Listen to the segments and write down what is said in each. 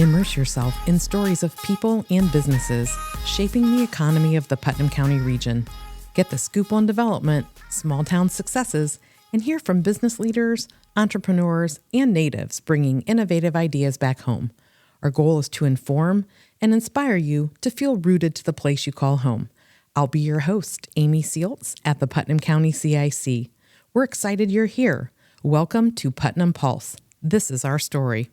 Immerse yourself in stories of people and businesses shaping the economy of the Putnam County region. Get the scoop on development, small town successes, and hear from business leaders, entrepreneurs, and natives bringing innovative ideas back home. Our goal is to inform and inspire you to feel rooted to the place you call home. I'll be your host, Amy Sealtz at the Putnam County CIC. We're excited you're here. Welcome to Putnam Pulse. This is our story.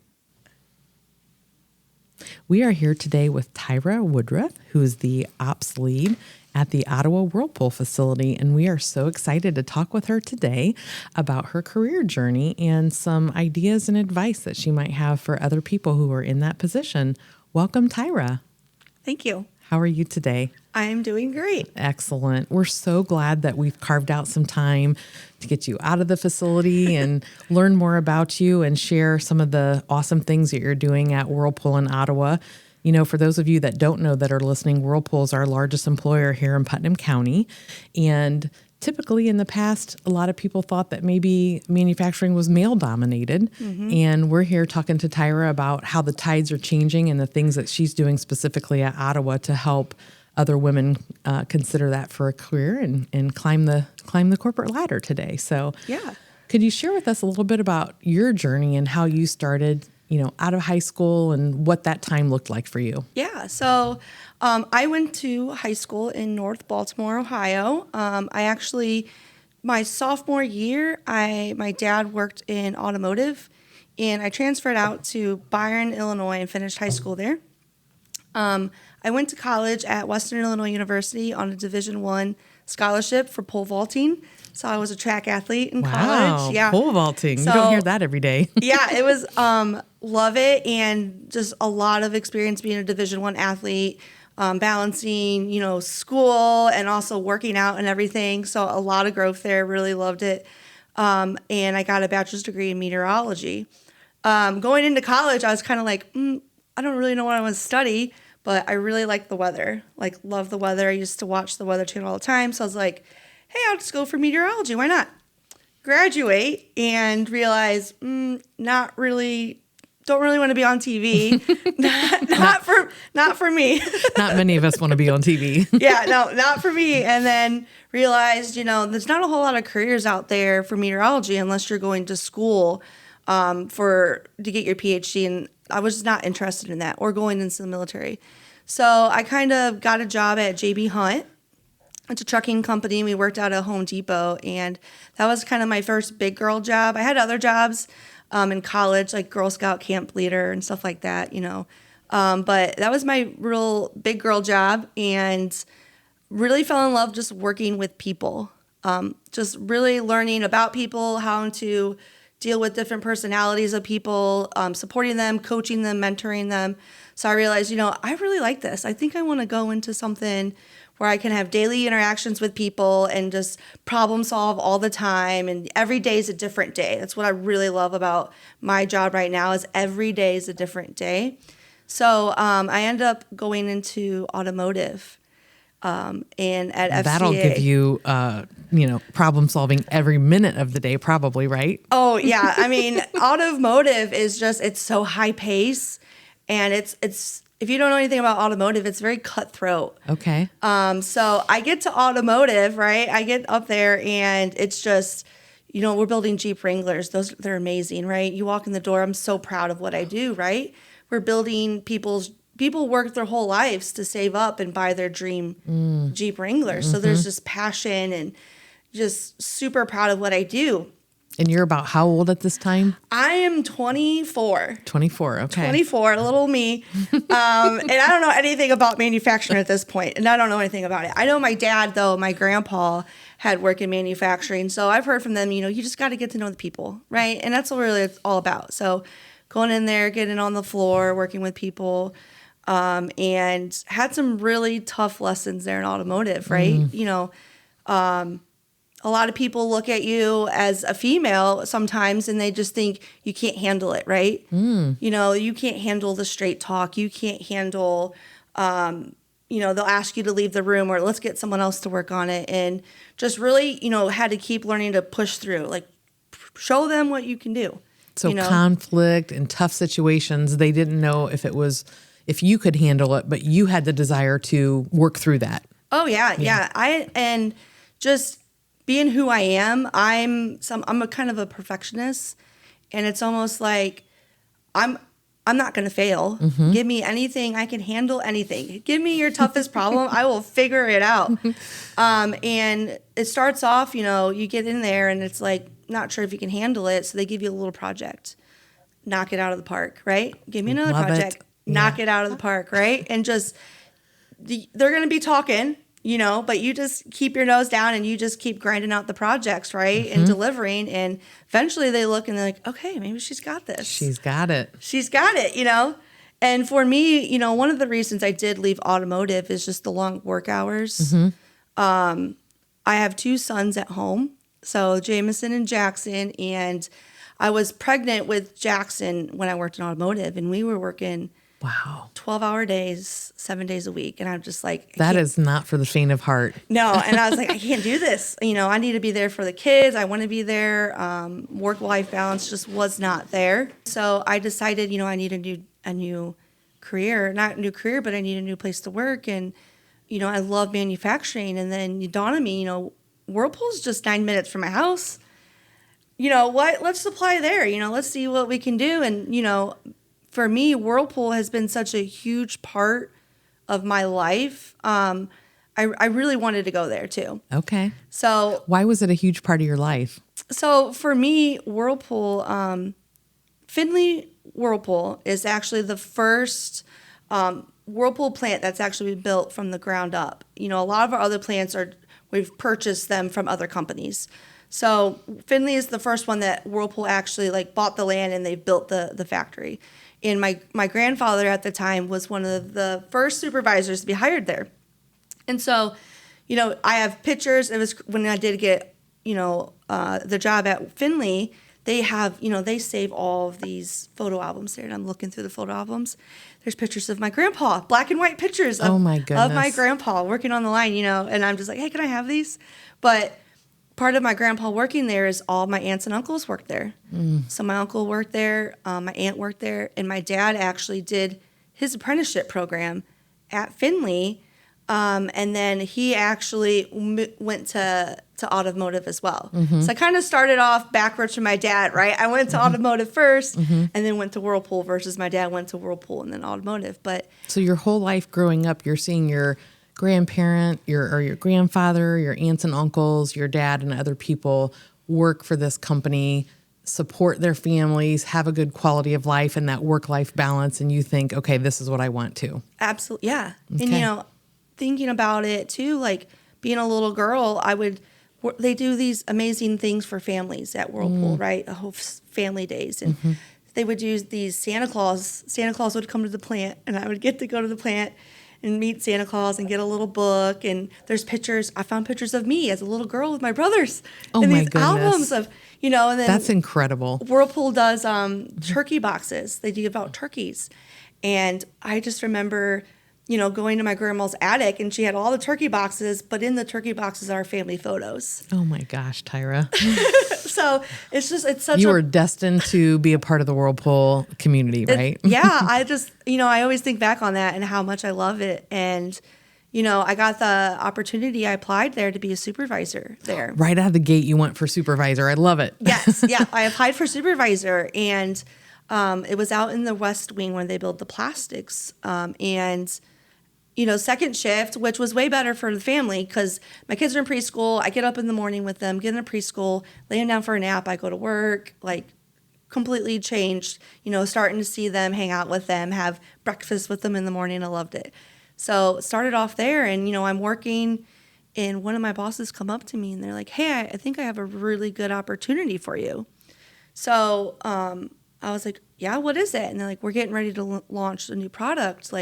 We are here today with Tyra Woodruff, who is the ops lead at the Ottawa Whirlpool facility, and we are so excited to talk with her today about her career journey and some ideas and advice that she might have for other people who are in that position. Welcome, Tyra. Thank you. How are you today? I'm doing great. Excellent. We're so glad that we've carved out some time to get you out of the facility and learn more about you and share some of the awesome things that you're doing at Whirlpool in Ottawa. You know, for those of you that don't know that are listening, Whirlpool is our largest employer here in Putnam County. And typically in the past, a lot of people thought that maybe manufacturing was male dominated. Mm-hmm. And we're here talking to Tyra about how the tides are changing and the things that she's doing specifically at Ottawa to help other women consider that for a career and climb the corporate ladder today. So yeah. Could you share with us a little bit about your journey and how you started, out of high school and what that time looked like for you? Yeah. So I went to high school in North Baltimore, Ohio. My sophomore year, my dad worked in automotive, and I transferred out to Byron, Illinois, and finished high school there. I went to college at Western Illinois University on a Division I scholarship for pole vaulting. So I was a track athlete in college. Yeah, pole vaulting. So, you don't hear that every day. Yeah, it was love it, and just a lot of experience being a Division I athlete, balancing, school and also working out and everything. So a lot of growth there. Really loved it. And I got a bachelor's degree in meteorology. Going into college, I was kind of like, I don't really know what I want to study, but I really like the weather. Love the weather. I used to watch the Weather Channel all the time. So I was like, hey, I'll just go for meteorology. Why not? Graduate and realize, not really, don't really want to be on TV. not for me. Not many of us want to be on TV. Yeah, no, not for me. And then realized, there's not a whole lot of careers out there for meteorology unless you're going to school to get your PhD. And I was not interested in that or going into the military. So I kind of got a job at J.B. Hunt. It's a trucking company. We worked out at Home Depot, and that was kind of my first big girl job. I had other jobs in college, like Girl Scout camp leader and stuff like that, but that was my real big girl job, and really fell in love just working with people, just really learning about people, how to deal with different personalities of people, supporting them, coaching them, mentoring them. So I realized, I really like this. I think I want to go into something where I can have daily interactions with people and just problem solve all the time. And every day is a different day. That's what I really love about my job right now, is every day is a different day. So I ended up going into automotive and at FCA. That'll give you, problem solving every minute of the day probably, right? Oh, yeah. I mean, automotive is it's so high pace, and it's if you don't know anything about automotive, it's very cutthroat. Okay. So I get to automotive, right? I get up there, and it's just, we're building Jeep Wranglers. They're amazing, right? You walk in the door, I'm so proud of what I do, right? We're building people work their whole lives to save up and buy their dream Jeep Wranglers. Mm-hmm. So there's this passion and just super proud of what I do. And you're about how old at this time? I am 24. 24, okay. 24, little me. And I don't know anything about manufacturing at this point, and I don't know anything about it. I know my dad, though, my grandpa, had worked in manufacturing. So I've heard from them, you just got to get to know the people, right? And that's what really it's all about. So going in there, getting on the floor, working with people, and had some really tough lessons there in automotive, right? A lot of people look at you as a female sometimes, and they just think you can't handle it, right? You can't handle the straight talk. You can't handle, they'll ask you to leave the room, or let's get someone else to work on it. And just really, had to keep learning to push through, show them what you can do. So conflict and tough situations, they didn't know if you could handle it, but you had the desire to work through that. Oh yeah. And just being who I am, I'm a kind of a perfectionist, and it's almost like I'm not going to fail. Give me anything, I can handle anything. Give me your toughest problem, I will figure it out. And it starts off, you get in there and it's like, not sure if you can handle it, so they give you a little project. Knock it out of the park, right? Give me another project. Knock it out of the park, right? And just, they're going to be talking, but you just keep your nose down and you just keep grinding out the projects, right? And delivering. And eventually they look and they're like, okay, maybe she's got this. She's got it. And for me, one of the reasons I did leave automotive is just the long work hours. I have 2 sons at home, so Jameson and Jackson, and I was pregnant with Jackson when I worked in automotive, and we were working 12-hour days, 7 days a week. And I'm just like, that is not for the faint of heart. No. And I was like, I can't do this. I need to be there for the kids. I want to be there. Work-life balance just was not there. So I decided, I need a new career, not a new career, but I need a new place to work. And, I love manufacturing. And then it dawned on me, Whirlpool's just 9 minutes from my house. What? Let's apply there. Let's see what we can do. And, for me, Whirlpool has been such a huge part of my life. I really wanted to go there too. Okay. So why was it a huge part of your life? So for me, Whirlpool, Findlay Whirlpool is actually the first Whirlpool plant that's actually been built from the ground up. A lot of our other plants we've purchased them from other companies. So Findlay is the first one that Whirlpool actually bought the land and they built the factory. And my grandfather at the time was one of the first supervisors to be hired there. And so, I have pictures. It was when I did get, the job at Findlay, they have, they save all of these photo albums there. And I'm looking through the photo albums. There's pictures of my grandpa, black and white pictures of my grandpa working on the line, and I'm just like, hey, can I have these? But part of my grandpa working there is all my aunts and uncles worked there. So my uncle worked there, my aunt worked there, and my dad actually did his apprenticeship program at Findlay, and then he actually went to automotive as well. So I kind of started off backwards from my dad, right? I went to automotive first, and then went to Whirlpool versus my dad went to Whirlpool and then automotive. But so your whole life growing up, you're seeing your grandparent, your grandfather, your aunts and uncles, your dad and other people work for this company, support their families, have a good quality of life and that work-life balance, and you think, okay, this is what I want to. Absolutely, yeah. Okay. And, thinking about it too, being a little girl, they do these amazing things for families at Whirlpool, right? The whole family days. And they would do these Santa Claus would come to the plant, and I would get to go to the plant and meet Santa Claus and get a little book. And there's pictures. I found pictures of me as a little girl with my brothers. Oh, and my these goodness. albums of, and then that's incredible. Whirlpool does turkey boxes. They give out turkeys. And I just remember, going to my grandma's attic, and she had all the turkey boxes, but in the turkey boxes are family photos. Oh my gosh, Tyra. So it's such you were destined to be a part of the Whirlpool community, right? Yeah. I just, I always think back on that and how much I love it. And, I got the opportunity. I applied there to be a supervisor there. Right out of the gate, you went for supervisor. I love it. Yes. Yeah. I applied for supervisor, and it was out in the West Wing where they build the plastics. And second shift, which was way better for the family because my kids are in preschool. I get up in the morning with them, get in preschool, lay them down for a nap. I go to work, completely changed, starting to see them, hang out with them, have breakfast with them in the morning. I loved it. So started off there, and, I'm working, and one of my bosses come up to me and they're like, hey, I think I have a really good opportunity for you. So I was like, yeah, what is it? And they're like, we're getting ready to launch a new product.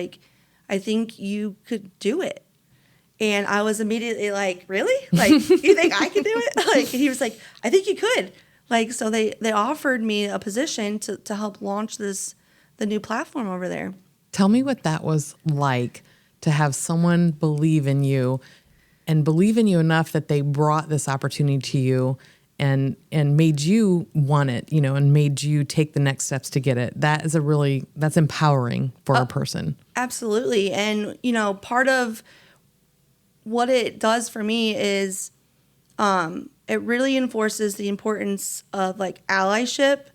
I think you could do it. And I was immediately like, really? You think I could do it? And he was like, I think you could. So they offered me a position to help launch the new platform over there. Tell me what that was like to have someone believe in you and believe in you enough that they brought this opportunity to you and made you want it, and made you take the next steps to get it. That's empowering for a person. Absolutely. And, part of what it does for me is it really enforces the importance of like allyship.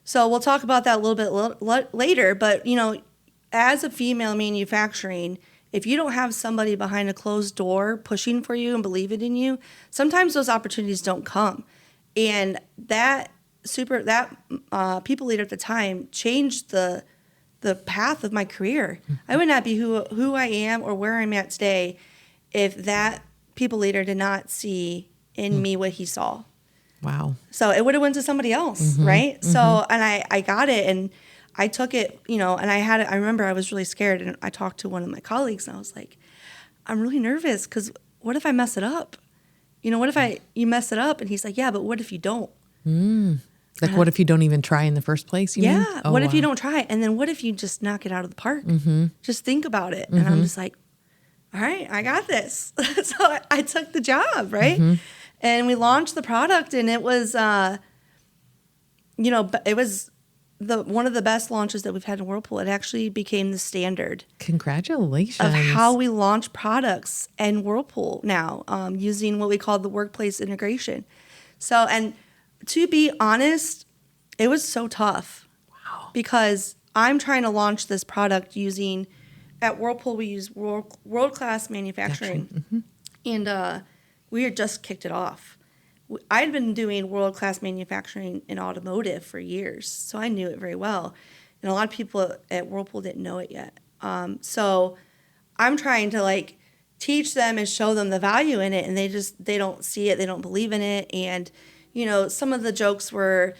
So we'll talk about that a little bit later. But, as a female manufacturing, if you don't have somebody behind a closed door pushing for you and believing in you, sometimes those opportunities don't come. And that people leader at the time changed the path of my career. I would not be who I am or where I'm at today if that people leader did not see in me what he saw. Wow. So it would have went to somebody else, right? So, and I got it and I took it, and I remember I was really scared and I talked to one of my colleagues and I was like, I'm really nervous because what if I mess it up? What if you mess it up? And he's like, yeah, but what if you don't? Like, what if you don't even try in the first place? You mean? Yeah. What if you don't try? And then what if you just knock it out of the park? Just think about it. And I'm just like, all right, I got this. So I took the job, right? And we launched the product, and it was, it was one of the best launches that we've had in Whirlpool. It actually became the standard. Congratulations. Of how we launch products in Whirlpool now, using what we call the workplace integration. So, and to be honest, it was so tough. Wow. Because I'm trying to launch this product at Whirlpool, we use world-class manufacturing. And we had just kicked it off. I'd been doing world-class manufacturing in automotive for years, so I knew it very well. And a lot of people at Whirlpool didn't know it yet. So I'm trying to teach them and show them the value in it, and they don't see it, they don't believe in it. And some of the jokes were,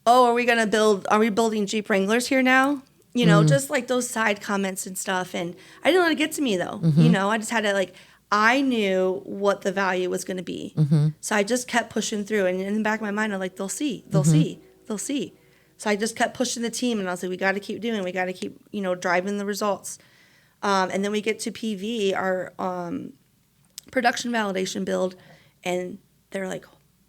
oh, are we building Jeep Wranglers here now? Just like those side comments and stuff. And I didn't let it get to me though. I just had to I knew what the value was going to be. So I just kept pushing through. And in the back of my mind, I'm like, they'll see. So I just kept pushing the team, and I was like, we got to keep doing, we got to keep, driving the results. And then we get to PV, our production validation build, and they're like,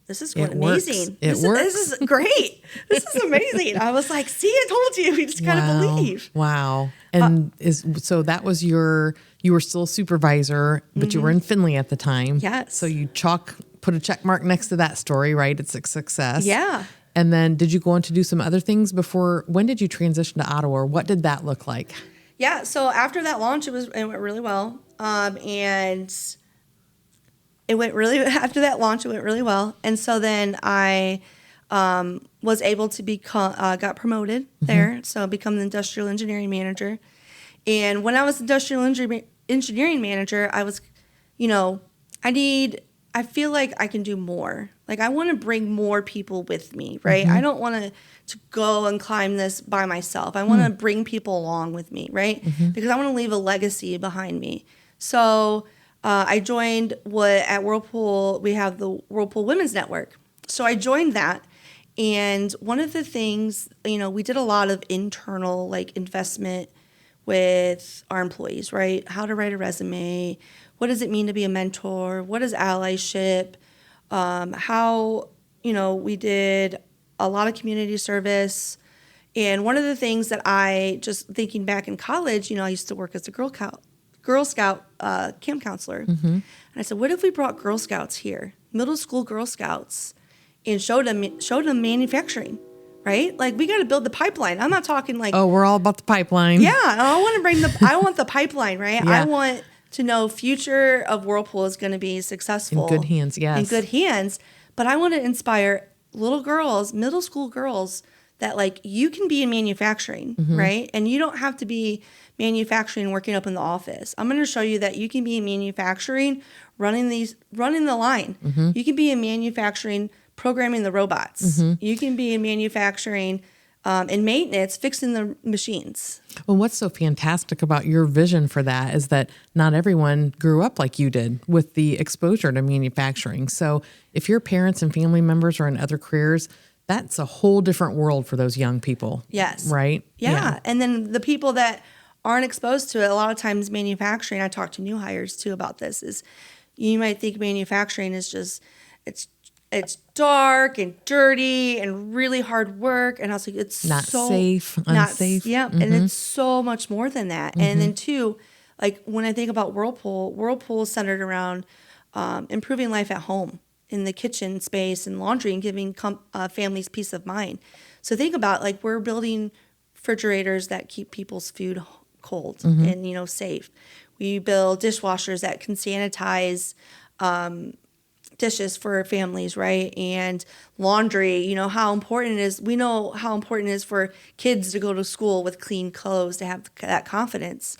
this is going amazing. This is great. This is amazing. I was like, see, I told you. We just got to believe. Wow. And so that was you were still a supervisor, but you were in Findlay at the time. Yes. So you put a check mark next to that story, right? It's a success. Yeah. And then did you go on to do some other things when did you transition to Ottawa? Or what did that look like? Yeah. So after that launch, it went really well. And after that launch, it went really well. And so then I was able to got promoted there. So become the industrial engineering manager. And when I was industrial engineering manager, I was, I feel like I can do more. I want to bring more people with me, right? I don't want to go and climb this by myself. I want to bring people along with me, right? Because I want to leave a legacy behind me. So I joined at Whirlpool, we have the Whirlpool Women's Network. So I joined that. And one of the things, we did a lot of internal investment with our employees, right? How to write a resume. What does it mean to be a mentor? What is allyship? How, we did a lot of community service. And one of the things that just thinking back in college, I used to work as a Girl Scout camp counselor. And I said, what if we brought Girl Scouts here, middle school Girl Scouts, and showed them manufacturing, right? We got to build the pipeline. I'm not talking oh, we're all about the pipeline. Yeah, I want the pipeline, right? Yeah. I want to know future of Whirlpool is going to be successful. In good hands, yes. In good hands. But I want to inspire little girls, middle school girls, that you can be in manufacturing, right? And you don't have to be manufacturing working up in the office. I'm going to show you that you can be in manufacturing running the line. You can be in manufacturing programming the robots. You can be in manufacturing in maintenance fixing the machines. Well, what's so fantastic about your vision for that is that not everyone grew up like you did with the exposure to manufacturing. So if your parents and family members are in other careers, that's a whole different world for those young people. Yes. Right? Yeah. And then the people that aren't exposed to it, a lot of times manufacturing, I talk to new hires too about this, is you might think manufacturing is just, it's it's dark and dirty and really hard work. And I was like, it's Not so safe, not, unsafe. yeah. And it's so much more than that. And then two, like when I think about Whirlpool is centered around improving life at home in the kitchen space and laundry and giving families peace of mind. So think about like we're building refrigerators that keep people's food cold and, safe. We build dishwashers that can sanitize dishes for families, right? And laundry, how important it is. We know how important it is for kids to go to school with clean clothes, to have that confidence.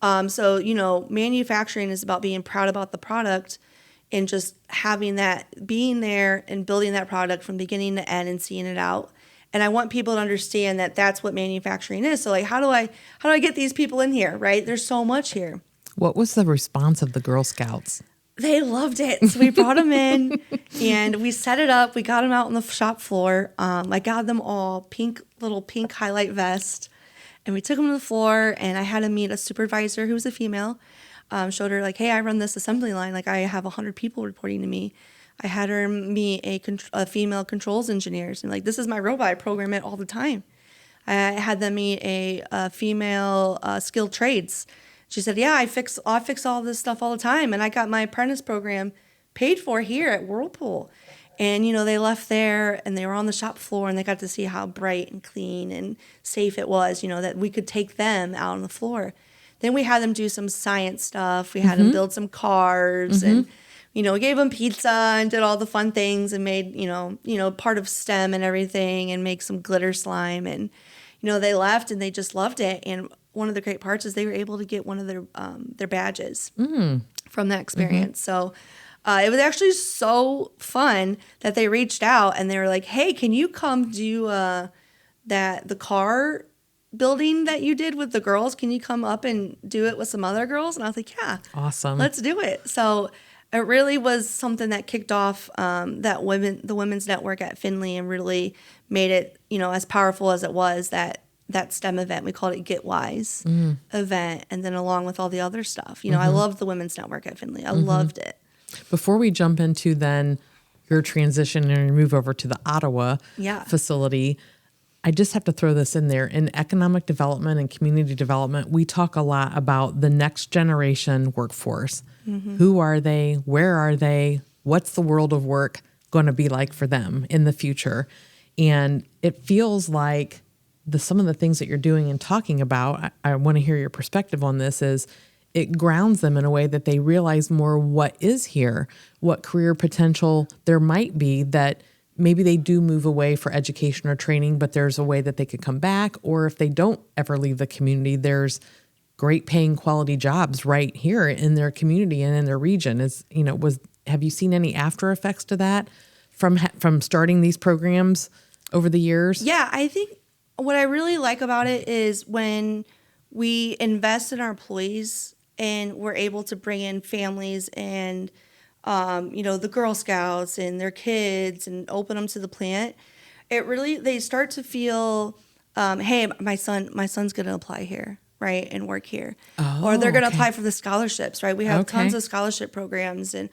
So, manufacturing is about being proud about the product and just having that, being there and building that product from beginning to end and seeing it out. And I want people to understand that that's what manufacturing is. So like, how do I get these people in here, right? There's so much here. What was the response of the Girl Scouts? They loved it. So we brought them in and we set it up. We got them out on the shop floor. I got them all little pink highlight vest. And we took them to the floor and I had to meet a supervisor who was a female. Showed her like, hey, I run this assembly line. Like I have 100 people reporting to me. I had her meet a female controls engineers. And like, this is my robot. I program it all the time. I had them meet a female skilled trades. She said, yeah, I fix all this stuff all the time. And I got my apprentice program paid for here at Whirlpool. And, they left there and they were on the shop floor and they got to see how bright and clean and safe it was, that we could take them out on the floor. Then we had them do some science stuff. We had them build some cars and, we gave them pizza and did all the fun things and made, part of STEM and everything and make some glitter slime. And, they left and they just loved it. And one of the great parts is they were able to get one of their badges from that experience. So it was actually so fun that they reached out and they were like, hey, can you come do the car building that you did with the girls? Can you come up and do it with some other girls? And I was like, yeah, awesome. Let's do it. So it really was something that kicked off the women's network at Findlay and really made it, as powerful as it was, that STEM event. We called it Get Wise event. And then along with all the other stuff, I loved the women's network at Findlay. I loved it. Before we jump into then your transition and your move over to the Ottawa facility, I just have to throw this in there. In economic development and community development, we talk a lot about the next generation workforce. Who are they? Where are they? What's the world of work going to be like for them in the future? And it feels like some of the things that you're doing and talking about, I want to hear your perspective on this, is it grounds them in a way that they realize more what is here, what career potential there might be, that maybe they do move away for education or training, but there's a way that they could come back. Or if they don't ever leave the community, there's great paying quality jobs right here in their community and in their region. Have you seen any after effects to that from starting these programs over the years? Yeah, I think what I really like about it is when we invest in our employees and we're able to bring in families and the Girl Scouts and their kids and open them to the plant. They start to feel, hey, my son's going to apply here, right, and work here. Or they're going to apply for the scholarships, right? We have tons of scholarship programs and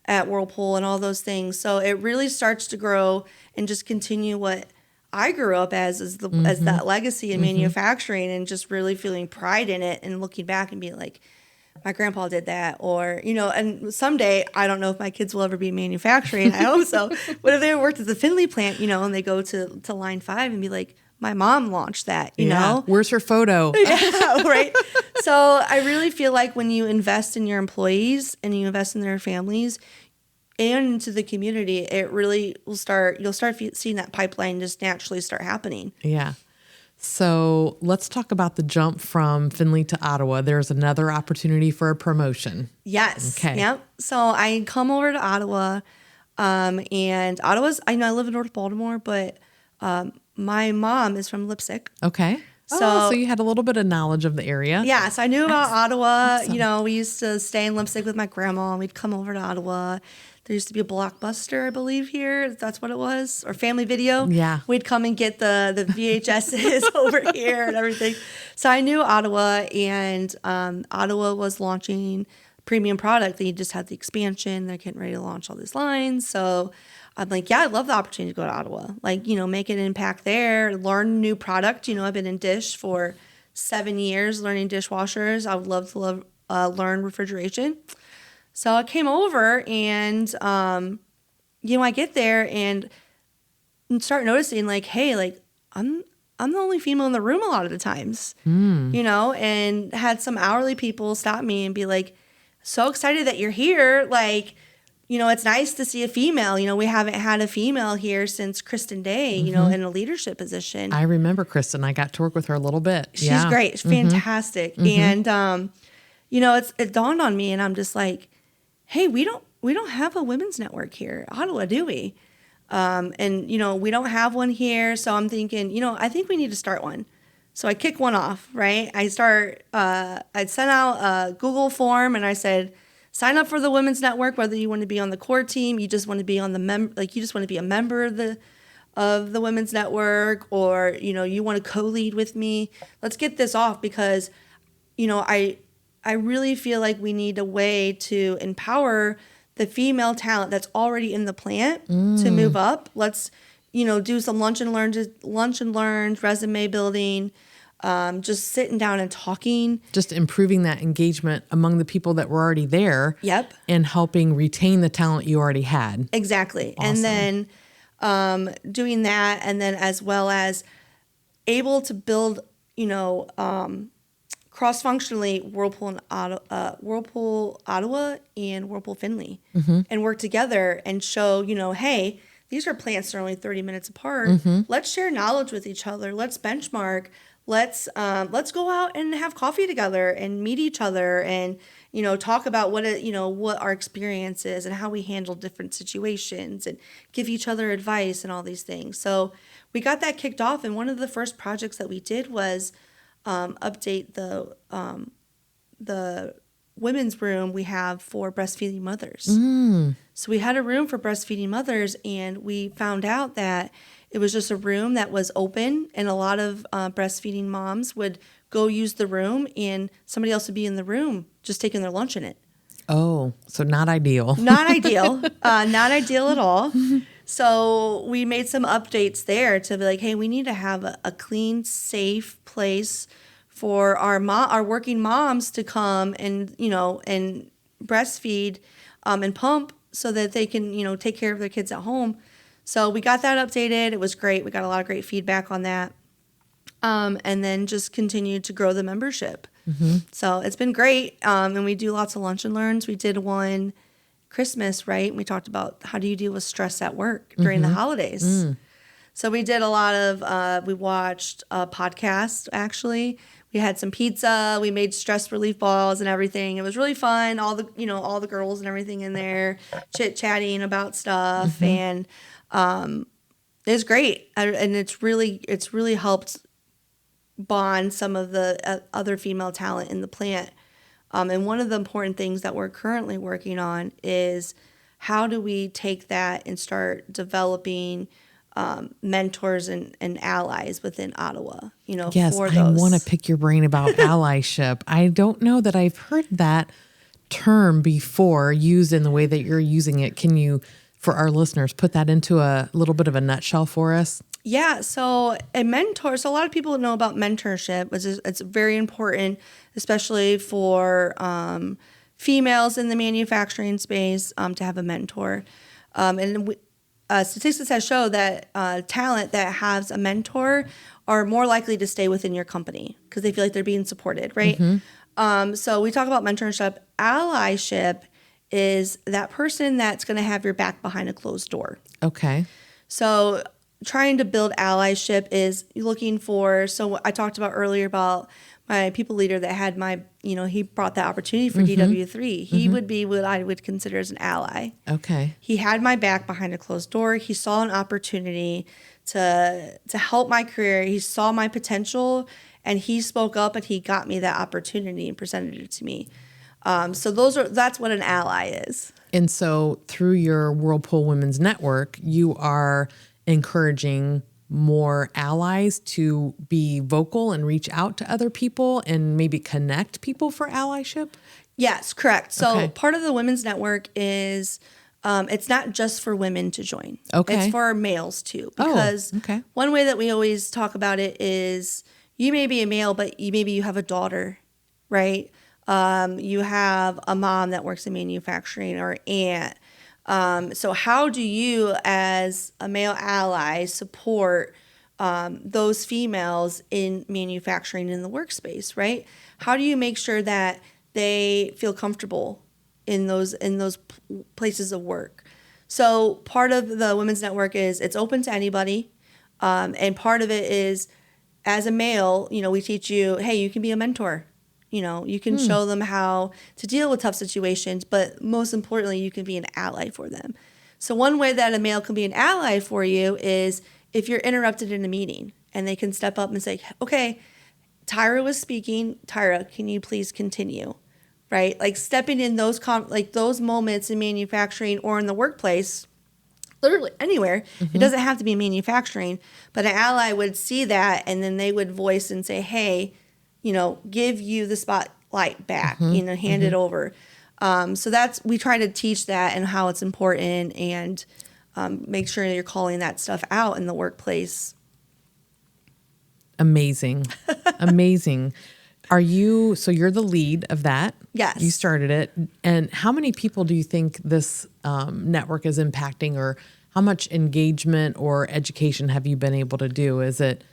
at Whirlpool and all those things. So it really starts to grow and just continue what I grew up as that legacy in manufacturing, and just really feeling pride in it and looking back and being like, my grandpa did that, or, and someday, I don't know if my kids will ever be in manufacturing. I hope so. But if they worked at the Findlay plant, and they go to line 5 and be like, my mom launched that, you know? Where's her photo? Yeah, right. So I really feel like when you invest in your employees and you invest in their families and into the community, it really you'll start seeing that pipeline just naturally start happening. Yeah. So let's talk about the jump from Findlay to Ottawa. There's another opportunity for a promotion. Yes. Okay. Yep. So I come over to Ottawa, and Ottawa's, I know I live in North Baltimore, but my mom is from Lipsick. Okay. So you had a little bit of knowledge of the area. Yeah, so I knew about Ottawa. Awesome. We used to stay in Lipsick with my grandma, and we'd come over to Ottawa. There used to be a Blockbuster, I believe, here. That's what it was. Or Family Video. Yeah. We'd come and get the VHSs over here and everything. So I knew Ottawa, and Ottawa was launching premium product. They just had the expansion. They're getting ready to launch all these lines. So I'm like, yeah, I'd love the opportunity to go to Ottawa. Like, make an impact there, learn new product. I've been in dish for 7 years, learning dishwashers. I would love to learn refrigeration. So I came over and, I get there and start noticing like, hey, like I'm the only female in the room a lot of the times, and had some hourly people stop me and be like, so excited that you're here. Like, it's nice to see a female. We haven't had a female here since Kristen Day, in a leadership position. I remember Kristen. I got to work with her a little bit. She's great. She's fantastic. And, it dawned on me and I'm just like, hey, we don't have a women's network here, Ottawa, do we? And we don't have one here. So I'm thinking, I think we need to start one. So I kick one off, right? I'd sent out a Google form and I said, sign up for the Women's Network, whether you want to be on the core team, you just want to be on you just want to be a member of the Women's Network, or, you want to co-lead with me. Let's get this off because, I really feel like we need a way to empower the female talent that's already in the plant to move up. Let's, do some lunch and learns, resume building, just sitting down and talking. Just improving that engagement among the people that were already there. Yep. And helping retain the talent you already had. Exactly. Awesome. And then doing that, and then as well as able to build, cross-functionally Whirlpool Ottawa and Whirlpool Findlay, and work together and show, hey, these are plants that are only 30 minutes apart. Let's share knowledge with each other. Let's benchmark. Let's go out and have coffee together and meet each other and, talk about what our experience is and how we handle different situations and give each other advice and all these things. So we got that kicked off. And one of the first projects that we did was update the women's room we have for breastfeeding mothers. So we had a room for breastfeeding mothers, and we found out that it was just a room that was open, and a lot of breastfeeding moms would go use the room, and somebody else would be in the room just taking their lunch in it. Oh, so not ideal. Not ideal. Not ideal at all. So we made some updates there to be like, hey, we need to have a clean, safe place for our working moms to come and, and breastfeed and pump so that they can, take care of their kids at home. So we got that updated. It was great. We got a lot of great feedback on that. And then just continued to grow the membership. So it's been great. And we do lots of lunch and learns. We did one Christmas, right? We talked about how do you deal with stress at work during the holidays. So we did a lot of, we watched a podcast, actually. We had some pizza. We made stress relief balls and everything. It was really fun. All the girls and everything in there chit-chatting about stuff. And it was great. And it's really helped bond some of the other female talent in the plant. And one of the important things that we're currently working on is how do we take that and start developing mentors and allies within Ottawa, Yes, for those. I want to pick your brain about allyship. I don't know that I've heard that term before used in the way that you're using it. Can you, for our listeners, put that into a little bit of a nutshell for us? Yeah, so a mentor, so a lot of people know about mentorship, which is it's very important, especially for females in the manufacturing space, to have a mentor. Statistics have shown that talent that has a mentor are more likely to stay within your company because they feel like they're being supported, right? So we talk about mentorship. Allyship is that person that's going to have your back behind a closed door. Okay. So trying to build allyship is looking for, so I talked about earlier about my people leader that had he brought that opportunity for DW3. He would be what I would consider as an ally. Okay. He had my back behind a closed door. He saw an opportunity to help my career. He saw my potential, and he spoke up, and he got me that opportunity and presented it to me. So that's what an ally is. And so through your Whirlpool Women's Network, you are encouraging more allies to be vocal and reach out to other people and maybe connect people for allyship? Yes, correct. So part of the Women's Network is It's not just for women to join. Okay. It's for males too. Because okay. one way that we always talk about it is you may be a male, but maybe you have a daughter, right? You have a mom that works in manufacturing or aunt. So how do you, as a male ally, support those females in manufacturing in the workspace, right? How do you make sure that they feel comfortable in those places of work? So part of the Women's Network is it's open to anybody, and part of it is as a male, we teach you, hey, you can be a mentor. You can show them how to deal with tough situations, but most importantly, you can be an ally for them. So one way that a male can be an ally for you is if you're interrupted in a meeting and they can step up and say, okay, Tyra was speaking. Tyra, can you please continue? Right? Like stepping in those those moments in manufacturing or in the workplace, literally anywhere. It doesn't have to be manufacturing, but an ally would see that and then they would voice and say, hey, give you the spotlight back, hand it over. So we try to teach that and how it's important and make sure you're calling that stuff out in the workplace. Amazing. Amazing. So you're the lead of that? Yes. You started it. And how many people do you think this network is impacting, or how much engagement or education have you been able to do? Is it,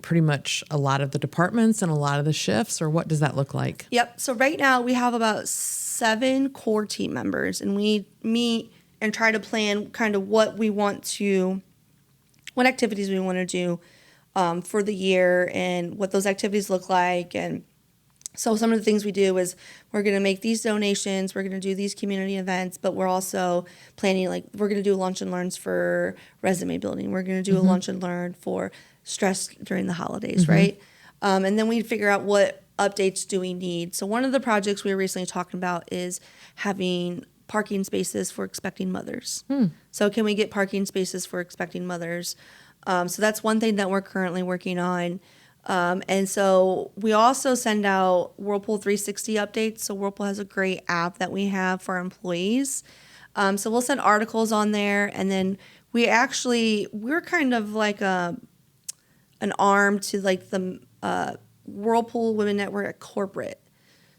pretty much a lot of the departments and a lot of the shifts, or what does that look like? Yep. So right now we have about 7 core team members, and we meet and try to plan kind of what activities we want to do for the year and what those activities look like. And so some of the things we do is we're going to make these donations, we're going to do these community events, but we're also planning, we're going to do lunch and learns for resume building. We're going to do a lunch and learn for stress during the holidays, right? And then we figure out what updates do we need. So one of the projects we were recently talking about is having parking spaces for expecting mothers. So can we get parking spaces for expecting mothers? So that's one thing that we're currently working on. And so we also send out Whirlpool 360 updates. So Whirlpool has a great app that we have for our employees. So we'll send articles on there. And then we're kind of like an arm to the Whirlpool Women Network at corporate.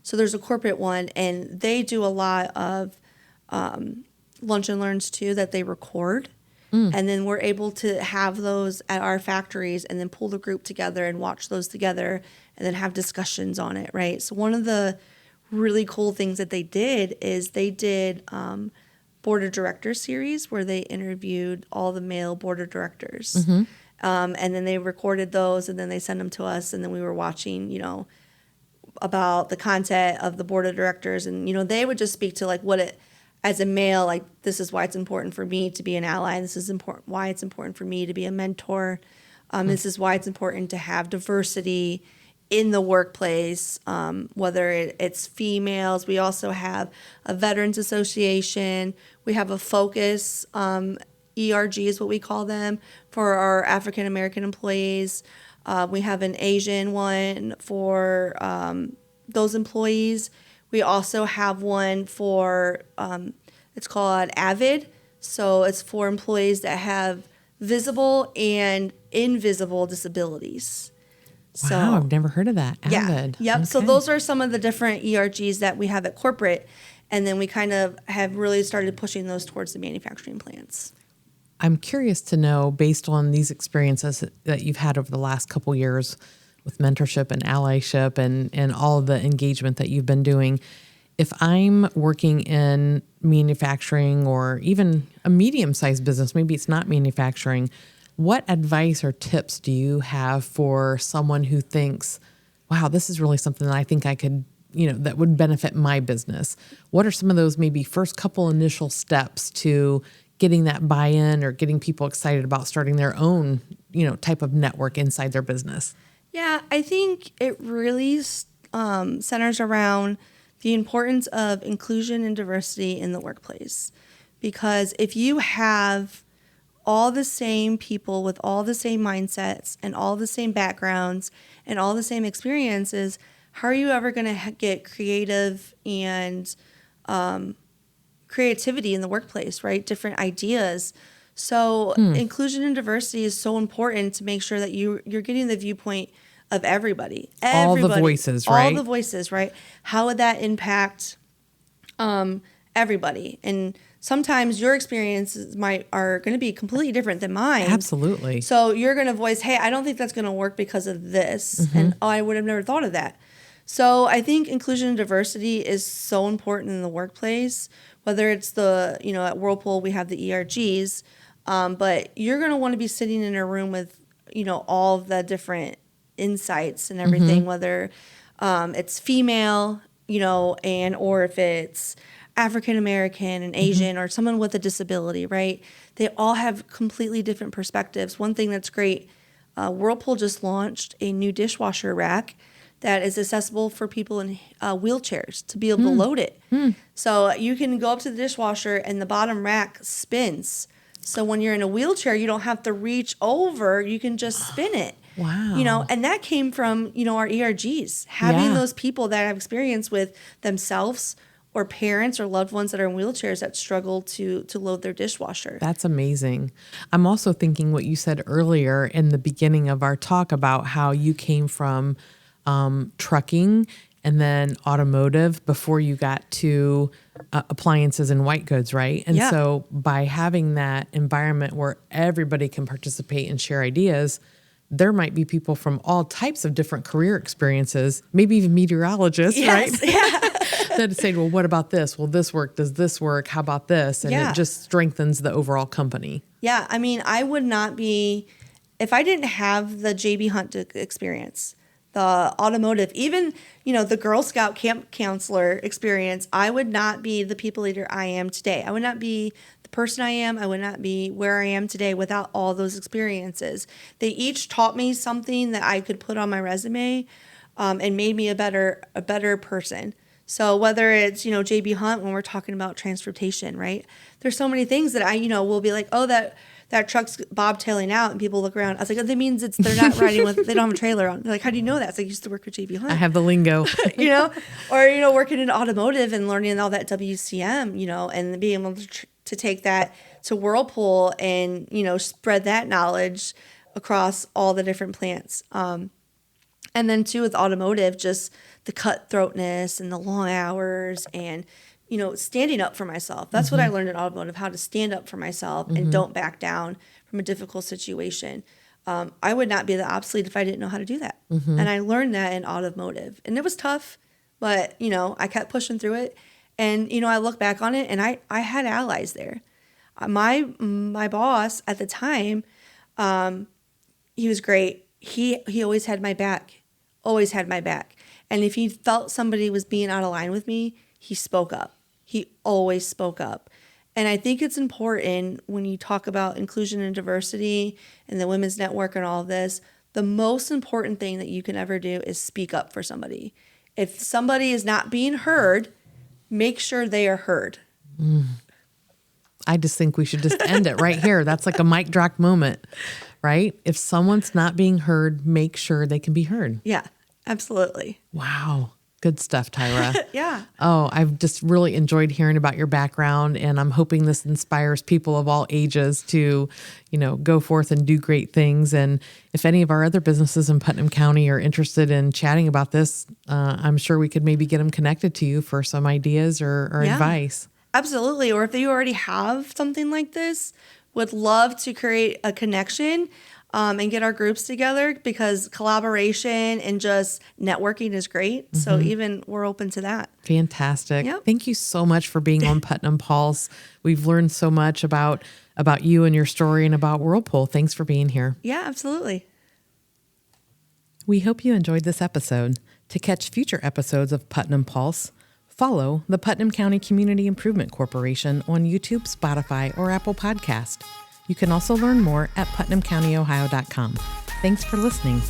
So there's a corporate one, and they do a lot of lunch and learns too that they record. And then we're able to have those at our factories and then pull the group together and watch those together and then have discussions on it, right? So one of the really cool things that they did is they did board of directors series where they interviewed all the male board of directors. And then they recorded those and then they sent them to us, and then we were watching, about the content of the board of directors, and they would just speak to what it, as a male, this is why it's important for me to be an ally. This is why it's important for me to be a mentor. This is why it's important to have diversity in the workplace, whether it's females. We also have a Veterans Association. We have a focus, ERG is what we call them, for our African American employees. We have an Asian one for those employees. We also have one for, it's called AVID. So it's for employees that have visible and invisible disabilities. Wow, I've never heard of that. AVID. Yeah. Yep. Okay. So those are some of the different ERGs that we have at corporate. And then we kind of have really started pushing those towards the manufacturing plants. I'm curious to know, based on these experiences that you've had over the last couple years with mentorship and allyship and all of the engagement that you've been doing, if I'm working in manufacturing or even a medium-sized business, maybe it's not manufacturing, what advice or tips do you have for someone who thinks, wow, this is really something that I think I could, that would benefit my business? What are some of those maybe first couple initial steps to getting that buy-in or getting people excited about starting their own, type of network inside their business? Yeah, I think it really centers around the importance of inclusion and diversity in the workplace. Because if you have all the same people with all the same mindsets and all the same backgrounds and all the same experiences, how are you ever going to get creative and creativity in the workplace, right? Different ideas. So inclusion and diversity is so important to make sure that you're getting the viewpoint of everybody. All the voices, right? All the voices, right? How would that impact everybody? And sometimes your experiences are going to be completely different than mine. Absolutely. So you're going to voice, hey, I don't think that's going to work because of this. And I would have never thought of that. So I think inclusion and diversity is so important in the workplace, whether it's at Whirlpool, we have the ERGs, but you're going to want to be sitting in a room with, all of the different insights and everything, whether it's female, or if it's African American and Asian or someone with a disability, right? They all have completely different perspectives. One thing that's great, Whirlpool just launched a new dishwasher rack that is accessible for people in wheelchairs to be able to load it. So you can go up to the dishwasher and the bottom rack spins. So when you're in a wheelchair, you don't have to reach over. You can just spin it. Wow. And that came from, our ERGs, having those people that have experience with themselves or parents or loved ones that are in wheelchairs that struggle to load their dishwasher. That's amazing. I'm also thinking what you said earlier in the beginning of our talk about how you came from trucking and then automotive before you got to appliances and white goods, right? And so by having that environment where everybody can participate and share ideas, there might be people from all types of different career experiences, maybe even meteorologists, right? Yeah. That say, well, what about this? Will this work? Does this work? How about this? And it just strengthens the overall company. Yeah. I mean, I would not be, if I didn't have the JB Hunt experience, the automotive, even, the Girl Scout camp counselor experience, I would not be the people leader I am today. I would not be the person I am. I would not be where I am today without all those experiences. They each taught me something that I could put on my resume and made me a better person. So whether it's, JB Hunt, when we're talking about transportation, right? There's so many things that I, will be like, oh, that truck's bobtailing out, and people look around. I was like, oh, that means they're not riding with, they don't have a trailer on. They're like, how do you know that? It's like, I used to work with JB Hunt. I have the lingo. Or, working in automotive and learning all that WCM, and being able to take that to Whirlpool and, spread that knowledge across all the different plants. And then too, with automotive, just the cutthroatness and the long hours and, standing up for myself. That's what I learned in automotive, how to stand up for myself and don't back down from a difficult situation. I would not be the ops lead if I didn't know how to do that. And I learned that in automotive. And it was tough, but, I kept pushing through it. And, I look back on it and I had allies there. My boss at the time, he was great. He always had my back. Always had my back. And if he felt somebody was being out of line with me, he spoke up. He always spoke up. And I think it's important when you talk about inclusion and diversity and the Women's Network and all of this, the most important thing that you can ever do is speak up for somebody. If somebody is not being heard, make sure they are heard. I just think we should just end it right here. That's like a mic drop moment, right? If someone's not being heard, make sure they can be heard. Yeah, absolutely. Wow. Good stuff, Tyra. Yeah. Oh, I've just really enjoyed hearing about your background, and I'm hoping this inspires people of all ages to, go forth and do great things. And if any of our other businesses in Putnam County are interested in chatting about this, I'm sure we could maybe get them connected to you for some ideas or advice. Absolutely. Or if you already have something like this, would love to create a connection and get our groups together, because collaboration and just networking is great. So even we're open to that. Fantastic. Yep. Thank you so much for being on Putnam Pulse. We've learned so much about you and your story and about Whirlpool. Thanks for being here. Yeah, absolutely. We hope you enjoyed this episode. To catch future episodes of Putnam Pulse, follow the Putnam County Community Improvement Corporation on YouTube, Spotify, or Apple Podcast. You can also learn more at putnamcountyohio.com. Thanks for listening.